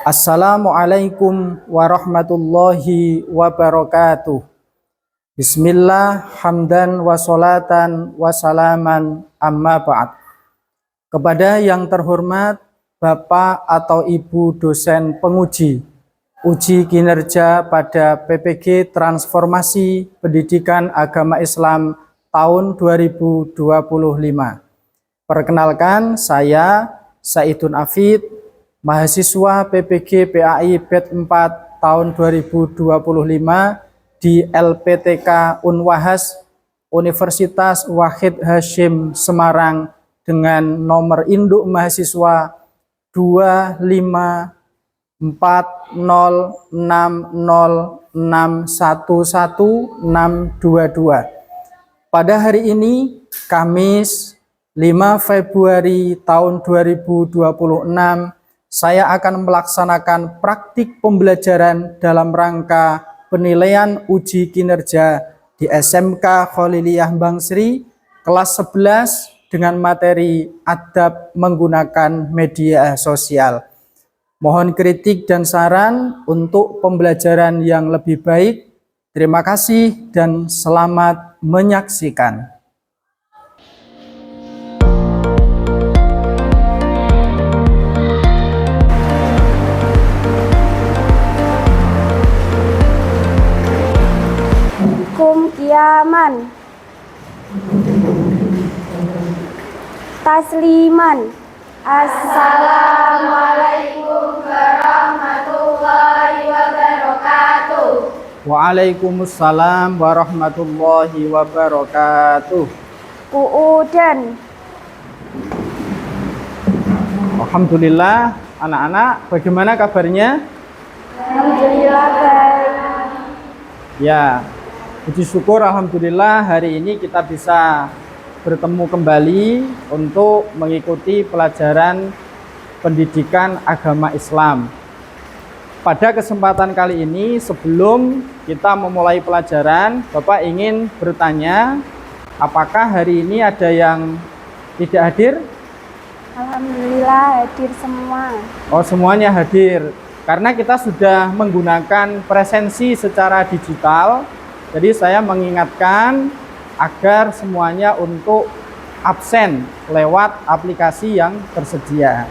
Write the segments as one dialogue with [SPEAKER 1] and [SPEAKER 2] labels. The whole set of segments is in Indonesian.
[SPEAKER 1] Assalamualaikum warahmatullahi wabarakatuh. Bismillah, hamdan wa salatan wa salaman amma ba'd. Kepada yang terhormat Bapak atau Ibu dosen penguji uji kinerja pada PPG Transformasi Pendidikan Agama Islam tahun 2025. Perkenalkan, saya Saidun Afid, mahasiswa PPG PAI BED 4 tahun 2025 di LPTK Unwahas Universitas Wahid Hasyim Semarang dengan nomor induk mahasiswa 25406061122. Pada hari ini, Kamis 5 Februari tahun 2026, saya akan melaksanakan praktik pembelajaran dalam rangka penilaian uji kinerja di SMK Khaliliyah Bangsri kelas 11 dengan materi adab menggunakan media sosial. Mohon kritik dan saran untuk pembelajaran yang lebih baik. Terima kasih dan selamat menyaksikan.
[SPEAKER 2] Kiaman, tasliman. Assalamualaikum warahmatullahi wabarakatuh.
[SPEAKER 1] Waalaikumsalam warahmatullahi wabarakatuh.
[SPEAKER 2] Qu'udan.
[SPEAKER 1] Alhamdulillah, anak-anak, bagaimana kabarnya?
[SPEAKER 2] Alhamdulillah baik.
[SPEAKER 1] Ya, puji syukur alhamdulillah hari ini kita bisa bertemu kembali untuk mengikuti pelajaran pendidikan agama Islam. Pada kesempatan kali ini, sebelum kita memulai pelajaran, Bapak ingin bertanya, apakah hari ini ada yang tidak hadir?
[SPEAKER 2] Alhamdulillah hadir semua.
[SPEAKER 1] Oh, semuanya hadir. Karena kita sudah menggunakan presensi secara digital, jadi saya mengingatkan agar semuanya untuk absen lewat aplikasi yang tersedia.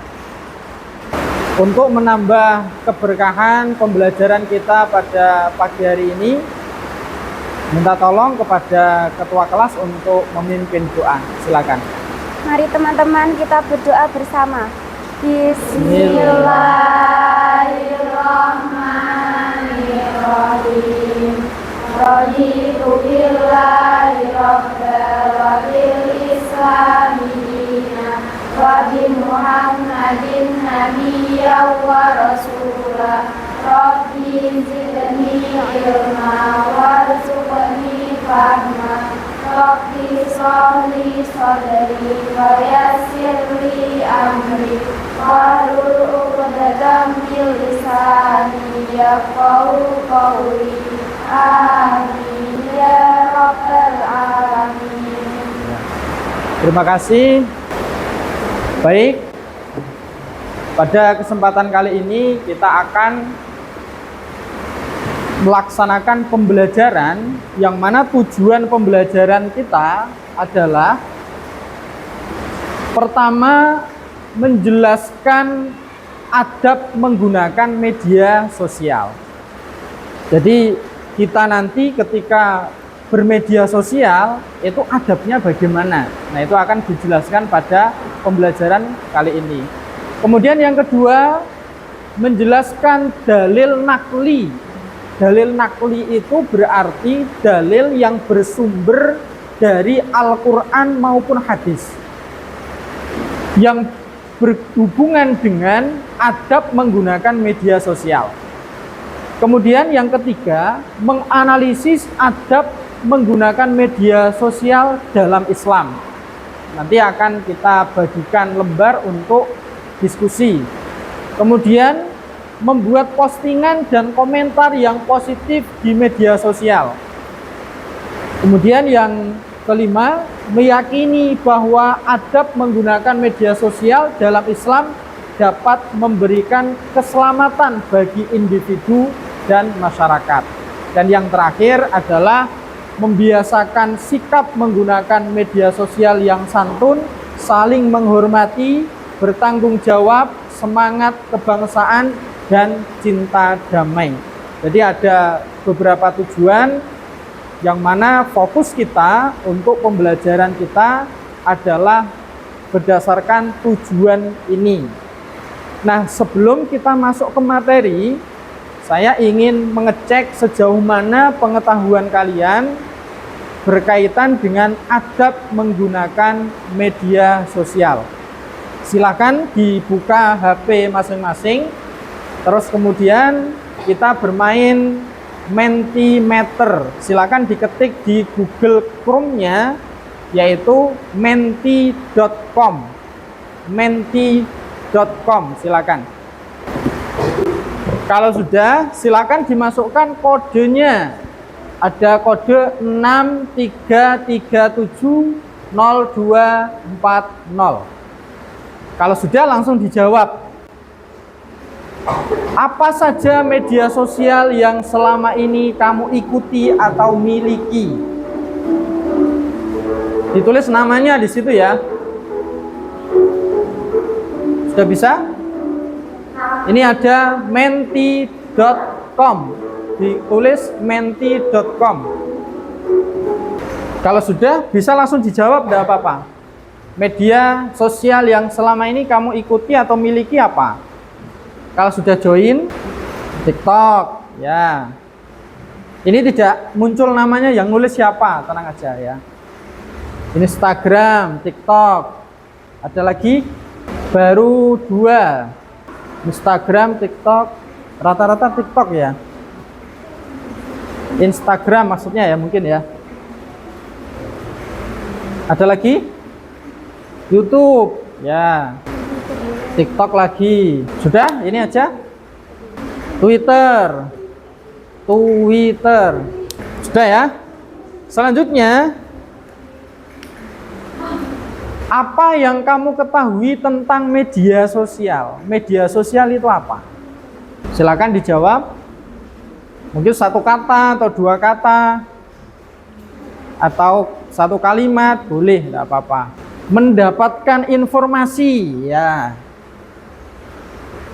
[SPEAKER 1] Untuk menambah keberkahan pembelajaran kita pada pagi hari ini, minta tolong kepada ketua kelas untuk memimpin doa. Silakan.
[SPEAKER 2] Mari teman-teman kita berdoa bersama. Bismillahirrahmanirrahim. Raditu billahi rabbal wa bil islami dinan wa bi Muhammadin nabiyyan wa rasulah. Rabbi zidni ilma warzuqni fahma. Rabbi sholli sadri wa yassirli amri wahlul 'uqdatam min lisani yafqahu qawli. Amin ya rabbal alamin.
[SPEAKER 1] Terima kasih. Baik, pada kesempatan kali ini kita akan melaksanakan pembelajaran yang mana tujuan pembelajaran kita adalah pertama, menjelaskan adab menggunakan media sosial. Jadi kita nanti ketika bermedia sosial itu adabnya bagaimana. Nah, itu akan dijelaskan pada pembelajaran kali ini. Kemudian yang kedua, menjelaskan dalil nakli. Dalil nakli itu berarti dalil yang bersumber dari Al-Quran maupun hadis yang berhubungan dengan adab menggunakan media sosial. Kemudian yang ketiga, menganalisis adab menggunakan media sosial dalam Islam. Nanti akan kita bagikan lembar untuk diskusi. Kemudian membuat postingan dan komentar yang positif di media sosial. Kemudian yang kelima, meyakini bahwa adab menggunakan media sosial dalam Islam dapat memberikan keselamatan bagi individu dan masyarakat. Dan yang terakhir adalah membiasakan sikap menggunakan media sosial yang santun, saling menghormati, bertanggung jawab, semangat kebangsaan, dan cinta damai. Jadi ada beberapa tujuan yang mana fokus kita untuk pembelajaran kita adalah berdasarkan tujuan ini. Nah, sebelum kita masuk ke materi, saya ingin mengecek sejauh mana pengetahuan kalian berkaitan dengan adab menggunakan media sosial. Silakan dibuka HP masing-masing, terus kemudian kita bermain Mentimeter. Silakan diketik di Google Chrome-nya, yaitu menti.com. Menti.com, silakan. Kalau sudah, silakan dimasukkan kodenya. Ada kode 63370240. Kalau sudah, langsung dijawab. Apa saja media sosial yang selama ini kamu ikuti atau miliki? Ditulis namanya di situ ya. Sudah bisa? Ini ada menti.com. Ditulis menti.com. Kalau sudah, bisa langsung dijawab, tidak apa-apa. Media sosial yang selama ini kamu ikuti atau miliki apa? Kalau sudah join TikTok, ya. Ini tidak muncul namanya, yang nulis siapa, tenang aja ya. Instagram, TikTok. Ada lagi baru 2. Instagram, TikTok, rata-rata TikTok ya. Instagram maksudnya ya, mungkin ya. Ada lagi YouTube, ya. TikTok lagi. Sudah, ini aja. Twitter. Sudah ya. Selanjutnya, apa yang kamu ketahui tentang media sosial? Media sosial itu apa? Silakan dijawab. Mungkin satu kata atau dua kata, atau satu kalimat, boleh, tidak apa-apa. Mendapatkan informasi, ya.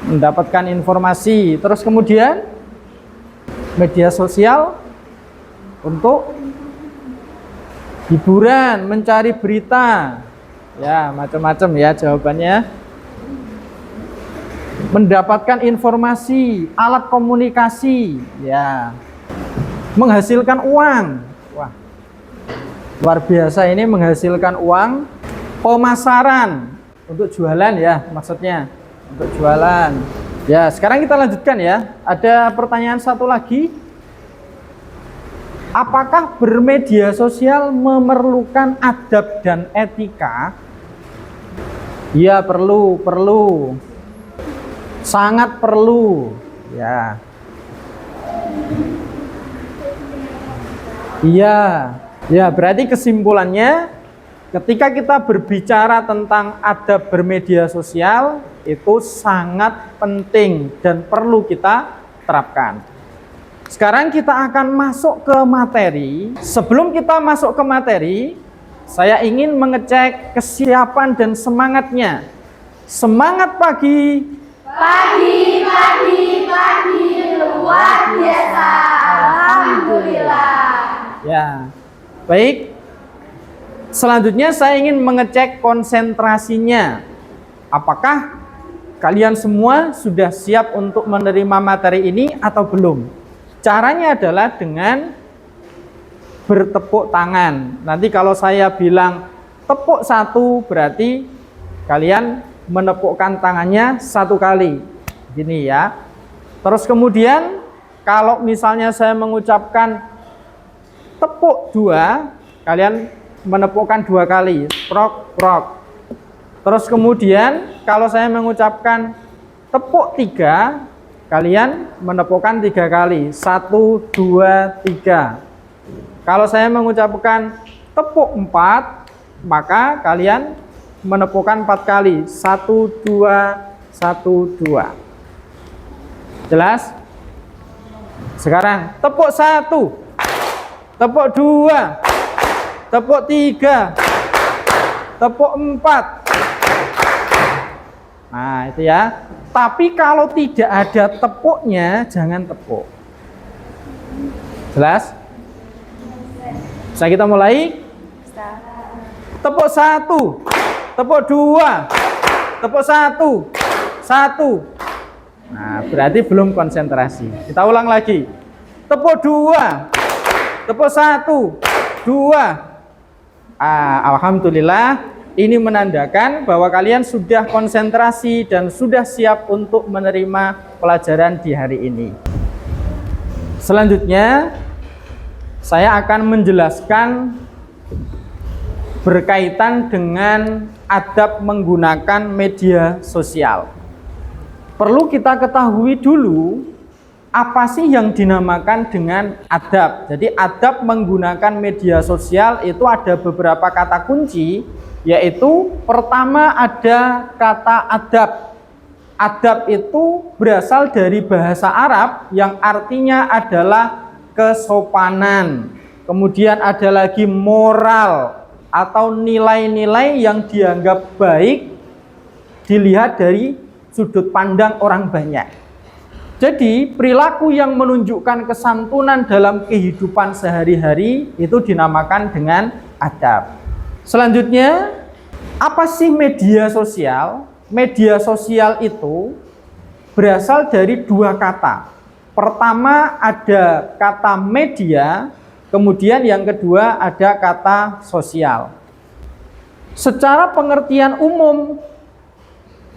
[SPEAKER 1] Mendapatkan informasi. Terus kemudian media sosial untuk hiburan, mencari berita, ya, macam-macam ya jawabannya. Mendapatkan informasi, alat komunikasi, ya. Menghasilkan uang. Wah, luar biasa ini, menghasilkan uang. Pemasaran, untuk jualan ya, maksudnya untuk jualan. Ya, sekarang kita lanjutkan ya. Ada pertanyaan satu lagi. Apakah bermedia sosial memerlukan adab dan etika? Ya, perlu. Sangat perlu, ya. Iya. Ya, berarti kesimpulannya, ketika kita berbicara tentang adab bermedia sosial, itu sangat penting dan perlu kita terapkan. Sekarang kita akan masuk ke materi. Sebelum kita masuk ke materi, saya ingin mengecek kesiapan dan semangatnya. Semangat pagi.
[SPEAKER 2] Pagi, luar biasa. Alhamdulillah.
[SPEAKER 1] Ya, baik. Selanjutnya saya ingin mengecek konsentrasinya. Apakah kalian semua sudah siap untuk menerima materi ini atau belum? Caranya adalah dengan bertepuk tangan. Nanti kalau saya bilang tepuk satu, berarti kalian menepukkan tangannya satu kali. Gini ya. Terus kemudian kalau misalnya saya mengucapkan tepuk dua, kalian menepukkan dua kali, prok, prok. Terus kemudian kalau saya mengucapkan tepuk tiga, kalian menepukkan tiga kali, 1, 2, 3. Kalau saya mengucapkan tepuk 4, maka kalian menepukkan 4 kali, 1, 2, 1, 2. Jelas? Sekarang tepuk 1, tepuk 2, tepuk 3, tepuk 4. Nah, itu ya. Tapi kalau tidak ada tepuknya, jangan tepuk. Jelas? Bisa kita mulai? Tepuk 1, tepuk 2, tepuk 1, 1. Nah, berarti belum konsentrasi. Kita ulang lagi. Tepuk 2, tepuk 1, 2. Alhamdulillah, ini menandakan bahwa kalian sudah konsentrasi dan sudah siap untuk menerima pelajaran di hari ini. Selanjutnya, saya akan menjelaskan berkaitan dengan adab menggunakan media sosial. Perlu kita ketahui dulu apa sih yang dinamakan dengan adab. Jadi adab menggunakan media sosial itu ada beberapa kata kunci, yaitu pertama ada kata adab. Adab itu berasal dari bahasa Arab yang artinya adalah kesopanan. Kemudian ada lagi moral atau nilai-nilai yang dianggap baik dilihat dari sudut pandang orang banyak. Jadi perilaku yang menunjukkan kesantunan dalam kehidupan sehari-hari itu dinamakan dengan adab. Selanjutnya, apa sih media sosial? Media sosial itu berasal dari dua kata. Pertama ada kata media, kemudian yang kedua ada kata sosial. Secara pengertian umum,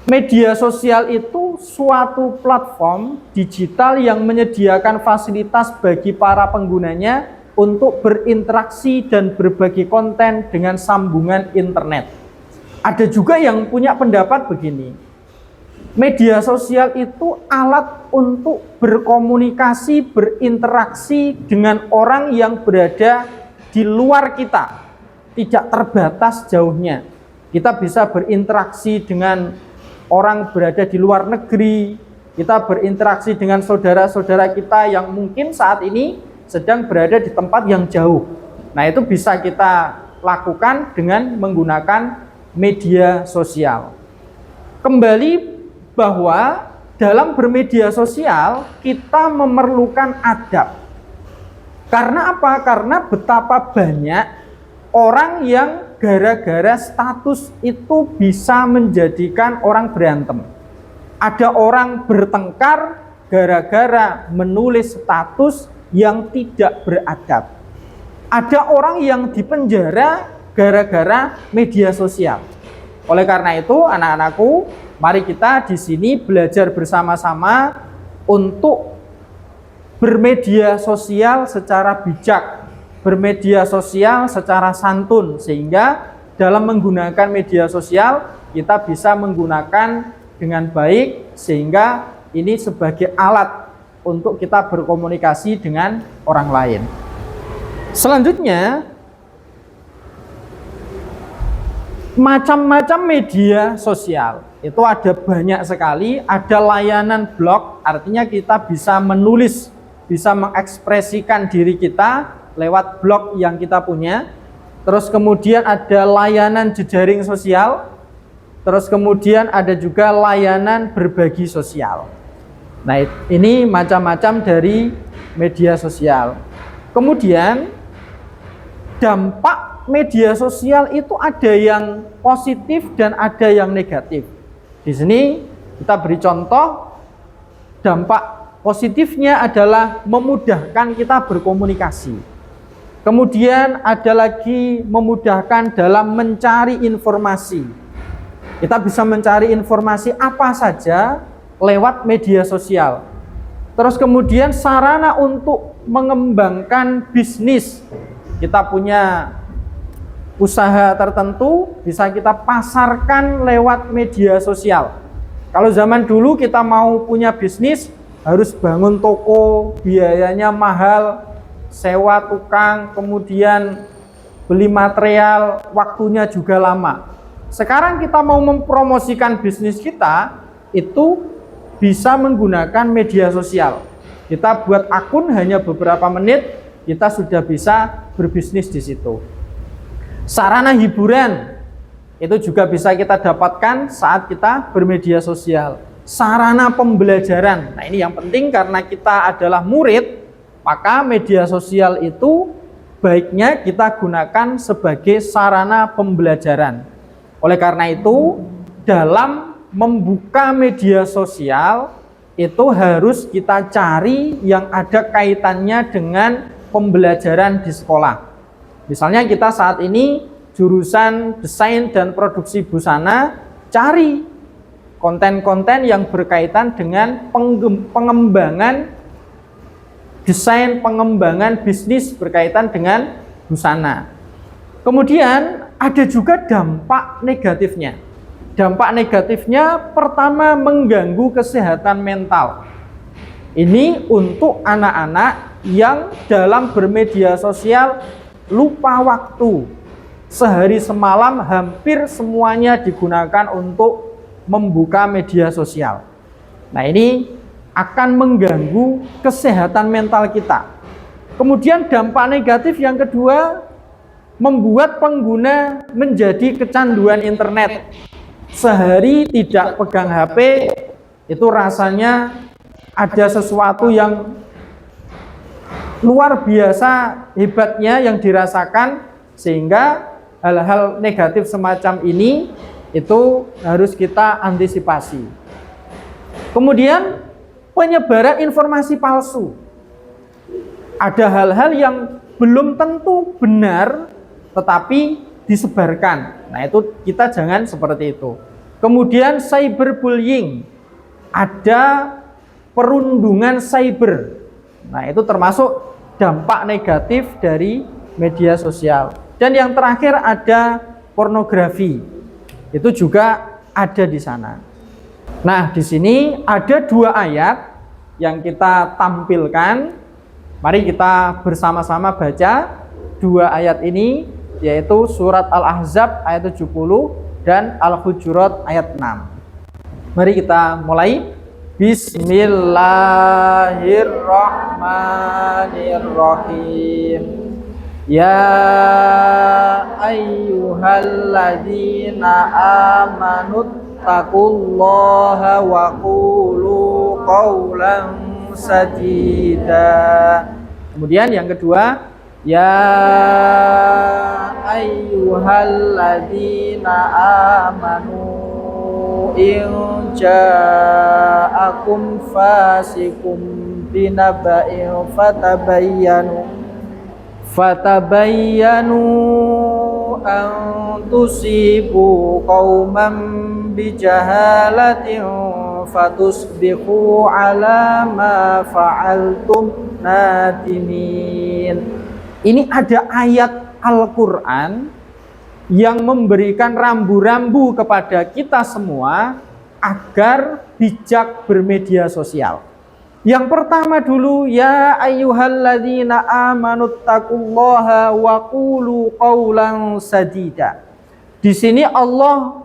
[SPEAKER 1] media sosial itu suatu platform digital yang menyediakan fasilitas bagi para penggunanya untuk berinteraksi dan berbagi konten dengan sambungan internet. Ada juga yang punya pendapat begini, media sosial itu alat untuk berkomunikasi, berinteraksi dengan orang yang berada di luar kita, tidak terbatas jauhnya. Kita bisa berinteraksi dengan orang berada di luar negeri, kita berinteraksi dengan saudara-saudara kita yang mungkin saat ini sedang berada di tempat yang jauh. Nah, itu bisa kita lakukan dengan menggunakan media sosial. Kembali bahwa dalam bermedia sosial kita memerlukan adab. Karena apa? Karena betapa banyak orang yang gara-gara status itu bisa menjadikan orang berantem. Ada orang bertengkar gara-gara menulis status yang tidak beradab. Ada orang yang dipenjara gara-gara media sosial. Oleh karena itu, anak-anakku, mari kita di sini belajar bersama-sama untuk bermedia sosial secara bijak, bermedia sosial secara santun, sehingga dalam menggunakan media sosial kita bisa menggunakan dengan baik, sehingga ini sebagai alat untuk kita berkomunikasi dengan orang lain. Selanjutnya, macam-macam media sosial itu ada banyak sekali. Ada layanan blog, artinya kita bisa menulis, bisa mengekspresikan diri kita lewat blog yang kita punya. Terus kemudian ada layanan jejaring sosial. Terus kemudian ada juga layanan berbagi sosial. Nah, ini macam-macam dari media sosial. Kemudian dampak media sosial itu ada yang positif dan ada yang negatif. Di sini kita beri contoh, dampak positifnya adalah memudahkan kita berkomunikasi. Kemudian ada lagi memudahkan dalam mencari informasi. Kita bisa mencari informasi apa saja lewat media sosial. Terus kemudian sarana untuk mengembangkan bisnis. Kita punya usaha tertentu, bisa kita pasarkan lewat media sosial. Kalau zaman dulu kita mau punya bisnis, harus bangun toko, biayanya mahal, sewa tukang, kemudian beli material, waktunya juga lama. Sekarang kita mau mempromosikan bisnis kita, itu bisa menggunakan media sosial. Kita buat akun hanya beberapa menit, kita sudah bisa berbisnis di situ. Sarana hiburan itu juga bisa kita dapatkan saat kita bermedia sosial. Sarana pembelajaran, nah ini yang penting karena kita adalah murid, maka media sosial itu baiknya kita gunakan sebagai sarana pembelajaran. Oleh karena itu, dalam membuka media sosial itu harus kita cari yang ada kaitannya dengan pembelajaran di sekolah. Misalnya kita saat ini jurusan desain dan produksi busana, cari konten-konten yang berkaitan dengan pengembangan desain, pengembangan bisnis berkaitan dengan busana. Kemudian ada juga dampak negatifnya. Dampak negatifnya pertama mengganggu kesehatan mental. Ini untuk anak-anak yang dalam bermedia sosial lupa waktu. Sehari semalam hampir semuanya digunakan untuk membuka media sosial. Nah, ini akan mengganggu kesehatan mental kita. Kemudian dampak negatif yang kedua, membuat pengguna menjadi kecanduan internet. Sehari tidak pegang HP, itu rasanya ada sesuatu yang luar biasa hebatnya yang dirasakan, sehingga hal-hal negatif semacam ini itu harus kita antisipasi. Kemudian penyebaran informasi palsu. Ada hal-hal yang belum tentu benar tetapi disebarkan. Nah, itu kita jangan seperti itu. Kemudian cyberbullying. Ada perundungan cyber. Nah, itu termasuk dampak negatif dari media sosial. Dan yang terakhir ada pornografi. Itu juga ada di sana. Nah, di sini ada 2 ayat yang kita tampilkan. Mari kita bersama-sama baca 2 ayat ini, yaitu surat Al-Ahzab ayat 70 dan Al-Hujurat ayat 6. Mari kita mulai. Bismillahirrahmanirrahim. Ya ayyuhalladzina amanu taqullaha wa qulu qawlan sadida. Kemudian yang kedua, ya ayyuhalladzina amanu in ja'akum fasikum binaba'in fatabayyanu an tusibu qauman bijahalatin fatusbihu ala ma fa'altum nadimin. Ini ada ayat Al-Quran yang memberikan rambu-rambu kepada kita semua agar bijak bermedia sosial. Yang pertama dulu, ya ayyuhalladzina amanuttaqullaha wa qulu qawlan sadida. Di sini Allah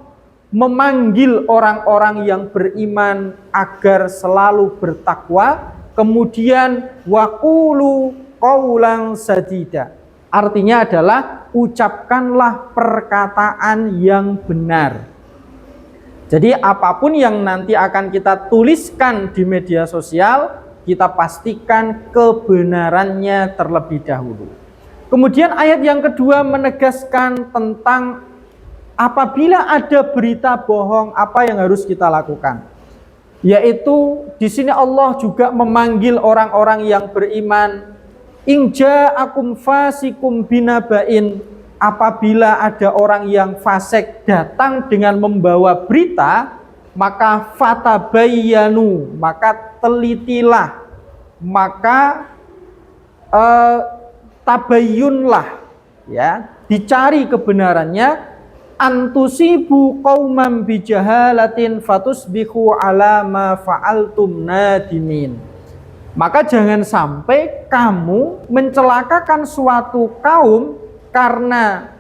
[SPEAKER 1] memanggil orang-orang yang beriman agar selalu bertakwa, kemudian wa qulu qawlan sadida. Artinya adalah ucapkanlah perkataan yang benar. Jadi apapun yang nanti akan kita tuliskan di media sosial, kita pastikan kebenarannya terlebih dahulu. Kemudian ayat yang kedua menegaskan tentang apabila ada berita bohong, apa yang harus kita lakukan. Yaitu di sini Allah juga memanggil orang-orang yang beriman, in ja'akum fasikum binaba'in. Apabila ada orang yang fasik datang dengan membawa berita, maka fatabayyanu, maka telitilah, maka tabayyunlah, ya, dicari kebenarannya, antusibu qauman bijahalatin fatusbihu ala ma fa'altum nadimin. Maka jangan sampai kamu mencelakakan suatu kaum karena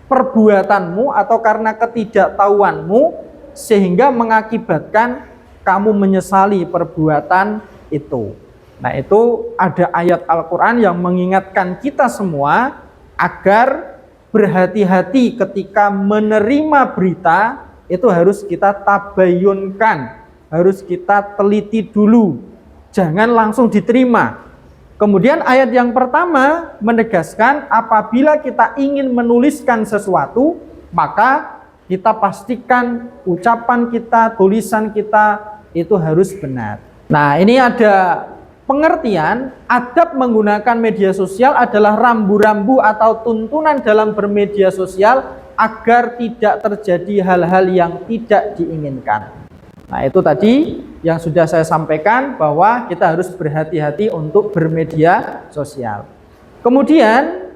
[SPEAKER 1] perbuatanmu atau karena ketidaktahuanmu sehingga mengakibatkan kamu menyesali perbuatan itu. Nah, itu ada ayat Al-Quran yang mengingatkan kita semua agar berhati-hati ketika menerima berita, itu harus kita tabayunkan, harus kita teliti dulu, jangan langsung diterima. Kemudian ayat yang pertama menegaskan apabila kita ingin menuliskan sesuatu, maka kita pastikan ucapan kita, tulisan kita itu harus benar. Nah, ini ada pengertian adab menggunakan media sosial adalah rambu-rambu atau tuntunan dalam bermedia sosial agar tidak terjadi hal-hal yang tidak diinginkan. Nah, itu tadi yang sudah saya sampaikan bahwa kita harus berhati-hati untuk bermedia sosial. Kemudian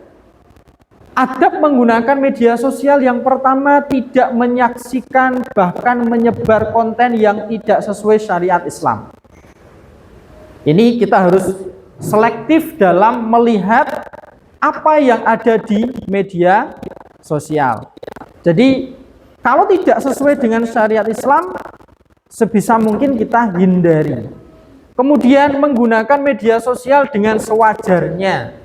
[SPEAKER 1] adab menggunakan media sosial yang pertama tidak menyaksikan bahkan menyebar konten yang tidak sesuai syariat Islam. Ini kita harus selektif dalam melihat apa yang ada di media sosial. Jadi kalau tidak sesuai dengan syariat Islam, sebisa mungkin kita hindari. Kemudian menggunakan media sosial dengan sewajarnya.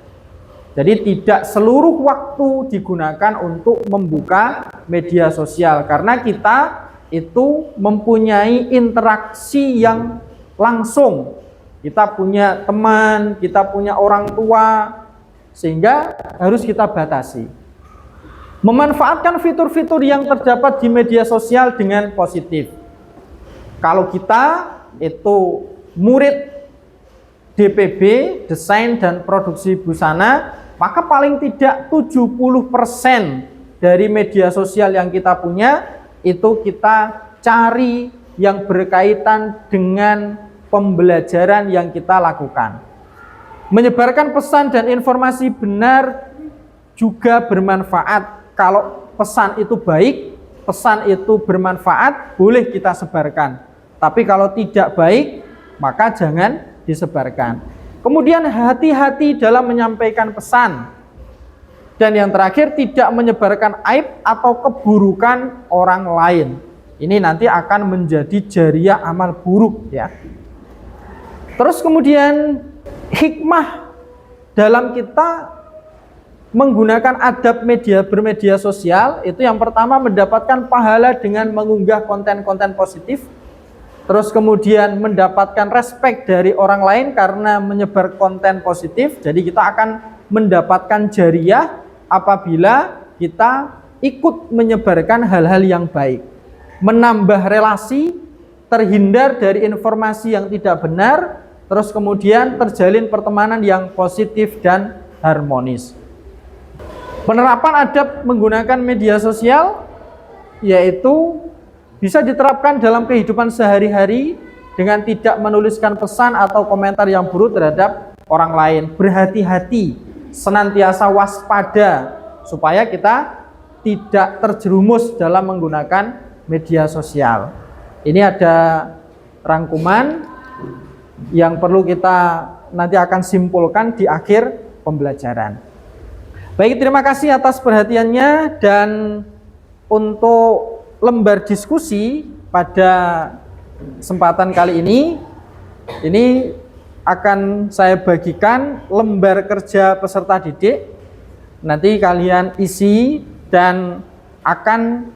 [SPEAKER 1] Jadi tidak seluruh waktu digunakan untuk membuka media sosial, karena kita itu mempunyai interaksi yang langsung. Kita punya teman, kita punya orang tua, sehingga harus kita batasi. Memanfaatkan fitur-fitur yang terdapat di media sosial dengan positif. Kalau kita itu murid DPB, desain dan produksi busana, maka paling tidak 70% dari media sosial yang kita punya itu kita cari yang berkaitan dengan pembelajaran yang kita lakukan. Menyebarkan pesan dan informasi benar juga bermanfaat. Kalau pesan itu baik, pesan itu bermanfaat, boleh kita sebarkan. Tapi kalau tidak baik, maka jangan disebarkan. Kemudian hati-hati dalam menyampaikan pesan. Dan yang terakhir, tidak menyebarkan aib atau keburukan orang lain. Ini nanti akan menjadi jariah amal buruk, ya. Terus kemudian hikmah dalam kita menggunakan adab bermedia sosial itu yang pertama mendapatkan pahala dengan mengunggah konten-konten positif. Terus kemudian mendapatkan respek dari orang lain karena menyebar konten positif. Jadi kita akan mendapatkan jariah apabila kita ikut menyebarkan hal-hal yang baik. Menambah relasi, terhindar dari informasi yang tidak benar. Terus kemudian terjalin pertemanan yang positif dan harmonis. Penerapan adab menggunakan media sosial yaitu bisa diterapkan dalam kehidupan sehari-hari dengan tidak menuliskan pesan atau komentar yang buruk terhadap orang lain. Berhati-hati, senantiasa waspada supaya kita tidak terjerumus dalam menggunakan media sosial. Ini ada rangkuman yang perlu kita nanti akan simpulkan di akhir pembelajaran. Baik, terima kasih atas perhatiannya, dan untuk lembar diskusi pada kesempatan kali ini akan saya bagikan lembar kerja peserta didik. Nanti kalian isi dan akan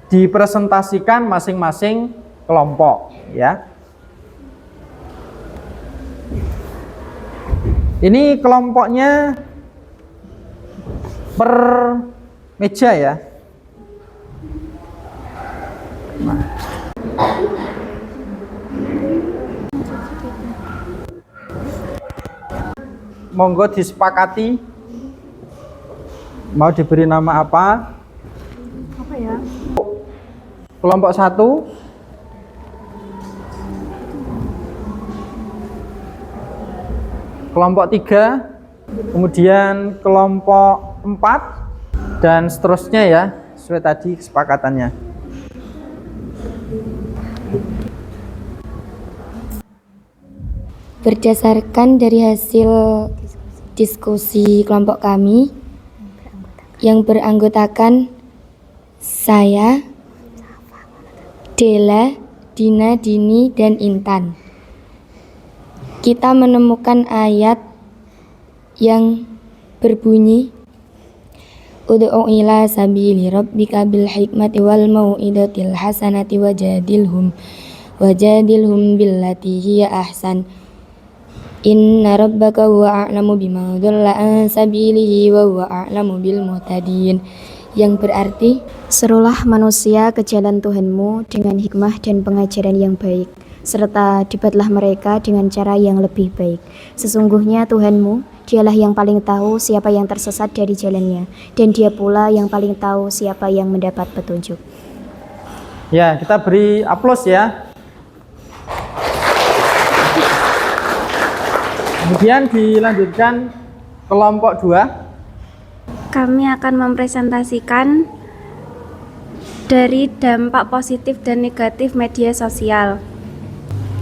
[SPEAKER 1] dipresentasikan masing-masing kelompok, ya. Ini kelompoknya per meja, ya. Nah. Monggo disepakati mau diberi nama apa? Apa ya? Kelompok 1. Kelompok 3, kemudian kelompok 4, dan seterusnya, ya, sesuai tadi kesepakatannya.
[SPEAKER 3] Berdasarkan dari hasil diskusi kelompok kami yang beranggotakan saya, Dela, Dina, Dini, dan Intan. Kita menemukan ayat yang berbunyi Ud'u ila sabili rabbika bil hikmati wal mau'izatil hasanati wajadilhum billati hiya ahsan. Inna rabbaka huwa a'lamu bima dhalla an sabilihi wa huwa a'lamu bil muhtadin. Yang berarti,
[SPEAKER 4] serulah manusia ke jalan Tuhanmu dengan hikmah dan pengajaran yang baik, serta dibatlah mereka dengan cara yang lebih baik. Sesungguhnya Tuhanmu, Dialah yang paling tahu siapa yang tersesat dari jalannya, dan Dia pula yang paling tahu siapa yang mendapat petunjuk.
[SPEAKER 1] Ya, kita beri aplaus ya. Kemudian dilanjutkan kelompok 2.
[SPEAKER 5] Kami akan mempresentasikan dari dampak positif dan negatif media sosial.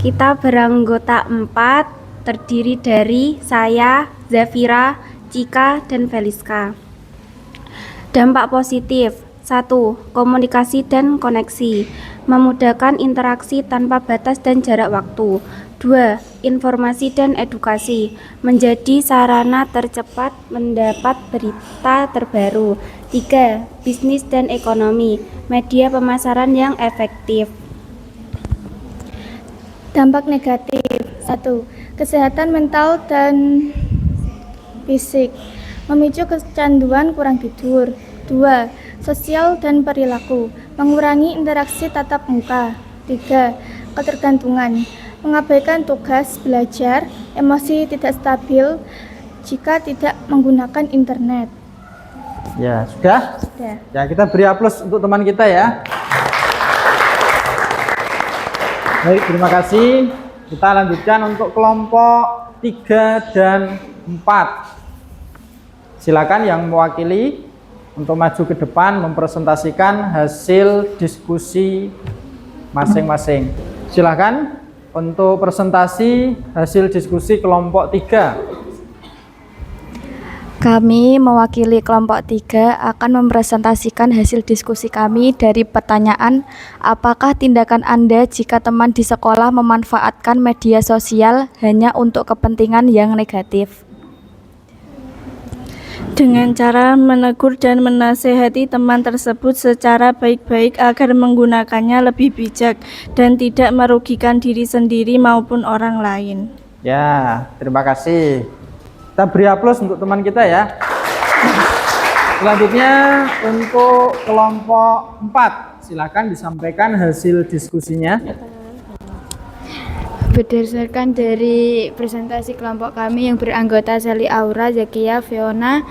[SPEAKER 5] Kita beranggota 4, terdiri dari saya, Zafira, Cika, dan Feliska. Dampak positif: 1. Komunikasi dan koneksi, memudahkan interaksi tanpa batas dan jarak waktu. 2. Informasi dan edukasi, menjadi sarana tercepat mendapat berita terbaru. 3. Bisnis dan ekonomi, media pemasaran yang efektif.
[SPEAKER 6] Dampak negatif: 1. Kesehatan mental dan fisik, memicu kecanduan kurang tidur. 2. Sosial dan perilaku, mengurangi interaksi tatap muka. 3. Ketergantungan, mengabaikan tugas belajar, emosi tidak stabil jika tidak menggunakan internet.
[SPEAKER 1] Ya, sudah?
[SPEAKER 6] Sudah.
[SPEAKER 1] Ya, kita beri aplaus untuk teman kita ya. Baik, terima kasih. Kita lanjutkan untuk kelompok 3 dan 4. Silakan yang mewakili untuk maju ke depan mempresentasikan hasil diskusi masing-masing. Silakan untuk presentasi hasil diskusi kelompok 3.
[SPEAKER 7] Kami mewakili kelompok 3 akan mempresentasikan hasil diskusi kami dari pertanyaan, apakah tindakan Anda jika teman di sekolah memanfaatkan media sosial hanya untuk kepentingan yang negatif?
[SPEAKER 8] Dengan cara menegur dan menasehati teman tersebut secara baik-baik agar menggunakannya lebih bijak dan tidak merugikan diri sendiri maupun orang lain.
[SPEAKER 1] Ya, terima kasih. Kita beri aplaus untuk teman kita ya. Selanjutnya untuk kelompok 4, silakan disampaikan hasil diskusinya.
[SPEAKER 6] Berdasarkan dari presentasi kelompok kami yang beranggota Sally, Aura, Zakia, Fiona,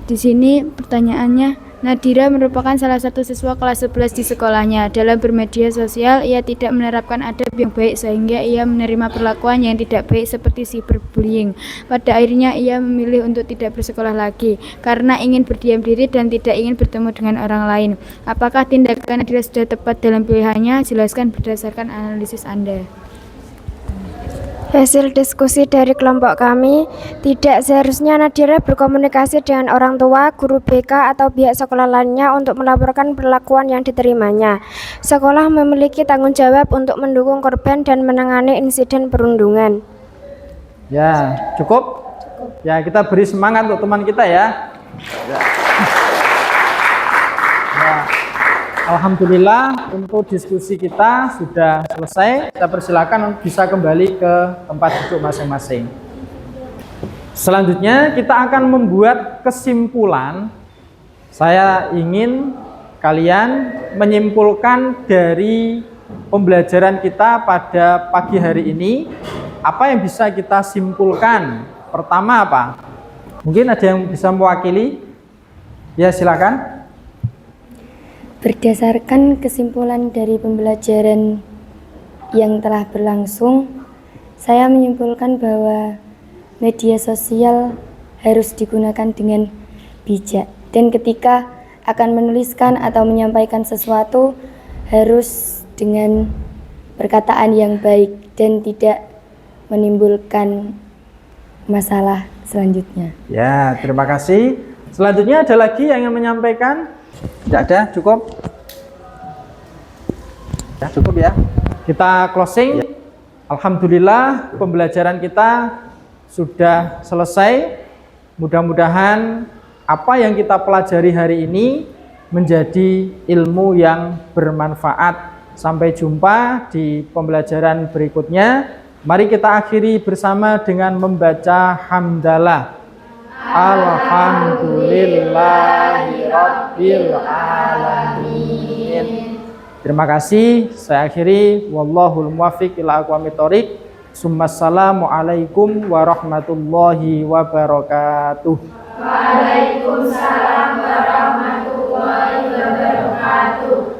[SPEAKER 6] di sini pertanyaannya, Nadira merupakan salah satu siswa kelas 11 di sekolahnya. Dalam bermedia sosial, ia tidak menerapkan adab yang baik sehingga ia menerima perlakuan yang tidak baik seperti cyberbullying. Pada akhirnya ia memilih untuk tidak bersekolah lagi karena ingin berdiam diri dan tidak ingin bertemu dengan orang lain. Apakah tindakan Nadira sudah tepat dalam pilihannya? Jelaskan berdasarkan analisis Anda.
[SPEAKER 4] Hasil diskusi dari kelompok kami, tidak seharusnya Nadira berkomunikasi dengan orang tua, guru BK, atau pihak sekolah lainnya untuk melaporkan perlakuan yang diterimanya. Sekolah memiliki tanggung jawab untuk mendukung korban dan menangani insiden perundungan.
[SPEAKER 1] Ya, cukup? Ya, kita beri semangat untuk teman kita ya. Ya. Alhamdulillah untuk diskusi kita sudah selesai. Kita persilakan bisa kembali ke tempat duduk masing-masing. Selanjutnya kita akan membuat kesimpulan. Saya ingin kalian menyimpulkan dari pembelajaran kita pada pagi hari ini. Apa yang bisa kita simpulkan? Pertama apa? Mungkin ada yang bisa mewakili? Ya, silakan.
[SPEAKER 3] Berdasarkan kesimpulan dari pembelajaran yang telah berlangsung, saya menyimpulkan bahwa media sosial harus digunakan dengan bijak, dan ketika akan menuliskan atau menyampaikan sesuatu harus dengan perkataan yang baik dan tidak menimbulkan masalah selanjutnya.
[SPEAKER 1] Ya, terima kasih. Selanjutnya ada lagi yang ingin menyampaikan? Tidak ada, cukup. Ya, cukup ya. Kita closing. Alhamdulillah pembelajaran kita sudah selesai. Mudah-mudahan apa yang kita pelajari hari ini menjadi ilmu yang bermanfaat. Sampai jumpa di pembelajaran berikutnya. Mari kita akhiri bersama dengan membaca hamdalah. Alhamdulillahirabbil alamin. Terima kasih. Saya akhiri. Wallahul muwaffiq ila aqwamit thoriq. Assalamualaikum warahmatullahi wabarakatuh.
[SPEAKER 2] Waalaikumsalam warahmatullahi wabarakatuh.